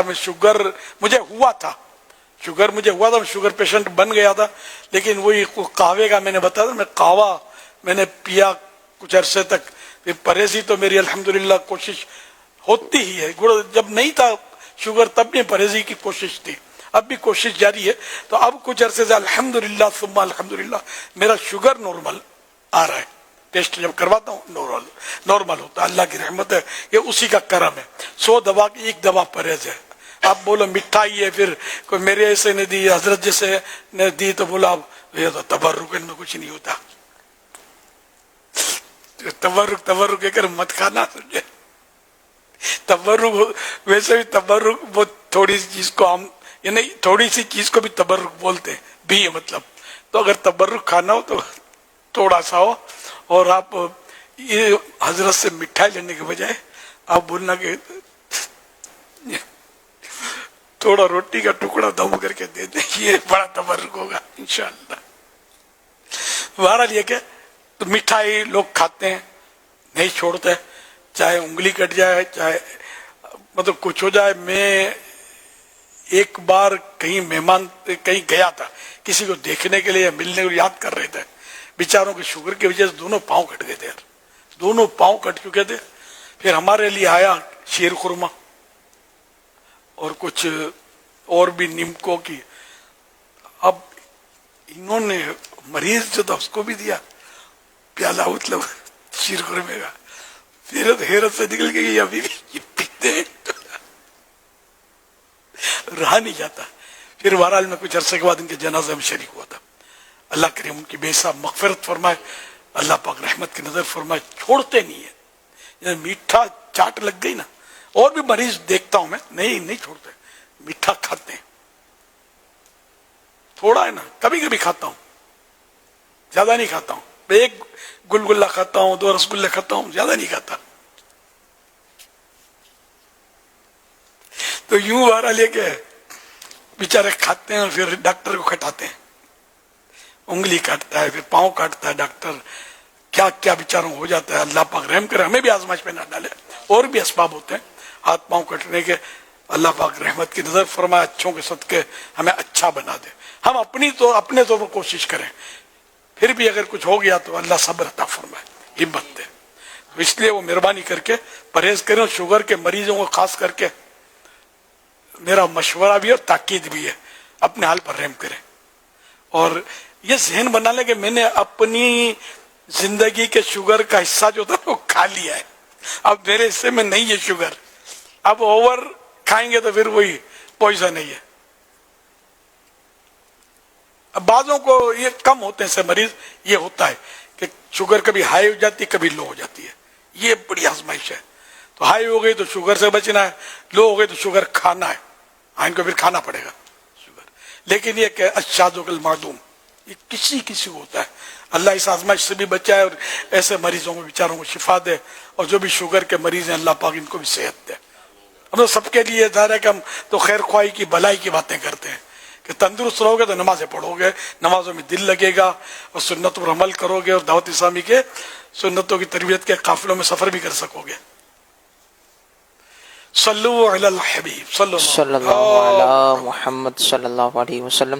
میں شوگر مجھے ہوا تھا، میں شوگر پیشنٹ بن گیا تھا، لیکن وہی قہوے کا میں نے بتایا میں قہوہ میں نے پیا کچھ عرصے تک، پھر پرہیزی تو میری الحمدللہ کوشش ہوتی ہی ہے، جب نہیں تھا شوگر تب بھی پرہیزی کی کوشش تھی، اب بھی کوشش جاری ہے، تو اب کچھ عرصے سے الحمدللہ ثم الحمدللہ میرا شوگر نارمل آ رہا ہے، ٹیسٹ جب کرواتا ہوں نارمل ہوتا ہے، اللہ کی رحمت ہے، یہ اسی کا کرم ہے۔ 100 دوا کی 1 دوا پرہیز ہے۔ آپ بولو مٹھائی ہے، پھر کوئی میرے ایسے نے دی، حضرت جیسے نے دی، تو بولا یہ تو تبرک، ان میں کچھ نہیں ہوتا، تبرک کہہ کر مت کھانا، سمجھے؟ تبرک ویسے بھی تبرک وہ تھوڑی سی چیز کو ہم یعنی تھوڑی سی چیز کو بھی تبرک بولتے ہیں بھی ہے، مطلب تو اگر تبرک کھانا ہو تو تھوڑا سا ہو، اور آپ یہ حضرت سے مٹھائی لینے کے بجائے آپ بولنا کہ تھوڑا روٹی کا ٹکڑا دم کر کے دے دیں، یہ بڑا تبرک ہوگا انشاءاللہ۔ بہرحال یہ کہ مٹھائی لوگ کھاتے ہیں، نہیں چھوڑتے، چاہے انگلی کٹ جائے، چاہے مطلب کچھ ہو جائے۔ میں ایک بار کہیں مہمان کہیں گیا تھا، کسی کو دیکھنے کے لیے ملنے کو یاد کر رہے تھے، بیچاروں کے شوگر کی وجہ سے دونوں پاؤں کٹ گئے تھے یار، دونوں پاؤں کٹ چکے تھے۔ پھر ہمارے لیے آیا شیر خورما اور کچھ اور بھی نیمکوں کی، اب انہوں نے مریض جو تھا اس کو بھی دیا پیالہ، مطلب شیر خورمے کا، پھر حیرت سے نکل گئی ابھی بھی یہ پیتے ہیں، رہا نہیں جاتا۔ پھر بہرحال میں کچھ عرصے کے بعد ان کے جنازے میں شریک ہوا تھا۔ اللہ کریم ان کی بے حساب مغفرت فرمائے، اللہ پاک رحمت کی نظر فرمائے، چھوڑتے نہیں ہے، یعنی میٹھا چاٹ لگ گئی نا، اور بھی مریض دیکھتا ہوں میں نہیں چھوڑتے، میٹھا کھاتے ہیں، تھوڑا ہے نا، کبھی کبھی کھاتا ہوں، زیادہ نہیں کھاتا ہوں، 1 گلگلہ کھاتا ہوں، 2 رسگلے کھاتا ہوں، زیادہ نہیں کھاتا۔ تو یوں بہرحال یہ کہ بیچارے کھاتے ہیں، پھر ڈاکٹر کو کھٹاتے ہیں، انگلی کاٹتا ہے، پھر پاؤں کاٹتا ہے ڈاکٹر، کیا کیا بیچاروں ہو جاتا ہے۔ اللہ پاک رحم کرے، ہمیں بھی آزمائش پہ نہ ڈالے، اور بھی اسباب ہوتے ہیں ہاتھ پاؤں کٹنے کے، اللہ پاک رحمت کی نظر فرمائے، اچھوں کے صدقے ہمیں اچھا بنا دے۔ ہم اپنے طور پر کوشش کریں، پھر بھی اگر کچھ ہو گیا تو اللہ صبر عطا فرمائے، ہمت دے۔ تو اس لیے وہ مہربانی کر کے پرہیز کریں۔ شوگر کے مریضوں کو خاص کر کے میرا مشورہ بھی ہے اور تاکید بھی ہے، اپنے حال پر رحم کریں، اور یہ ذہن بنا لیں کہ میں نے اپنی زندگی کے شوگر کا حصہ جو تھا وہ کھا لیا ہے، اب میرے حصے میں نہیں ہے شوگر، اب اوور کھائیں گے تو پھر وہی پوائزن ہے۔ اب بعضوں کو یہ کم ہوتے ہیں سے مریض، یہ ہوتا ہے کہ شوگر کبھی ہائی ہو جاتی ہے، کبھی لو ہو جاتی ہے، یہ بڑی آزمائش ہے۔ تو ہائی ہو گئی تو شوگر سے بچنا ہے، لو ہو گئی تو شوگر کھانا ہے، ان کو پھر کھانا پڑے گا شوگر۔ لیکن یہ کہ الشاذ المعدوم، یہ کسی کو ہوتا ہے، اللہ اس آزمائش سے بھی بچائے اور ایسے مریضوں کو بیچاروں کو شفا دے، اور جو بھی شوگر کے مریض ہیں اللہ پاک ان کو بھی صحت دے۔ ہم تو سب کے لیے ظاہر ہے کہ ہم تو خیر خواہی کی بھلائی کی باتیں کرتے ہیں کہ تندرست رہو گے تو نمازیں پڑھو گے، نمازوں میں دل لگے گا، اور سنتوں پر عمل کرو گے، اور دعوت اسلامی کے سنتوں کی تربیت کے قافلوں میں سفر بھی کر سکو گے۔ صلو علی الحبیب صلی صلی اللہ علی محمد صلی اللہ علیہ وسلم۔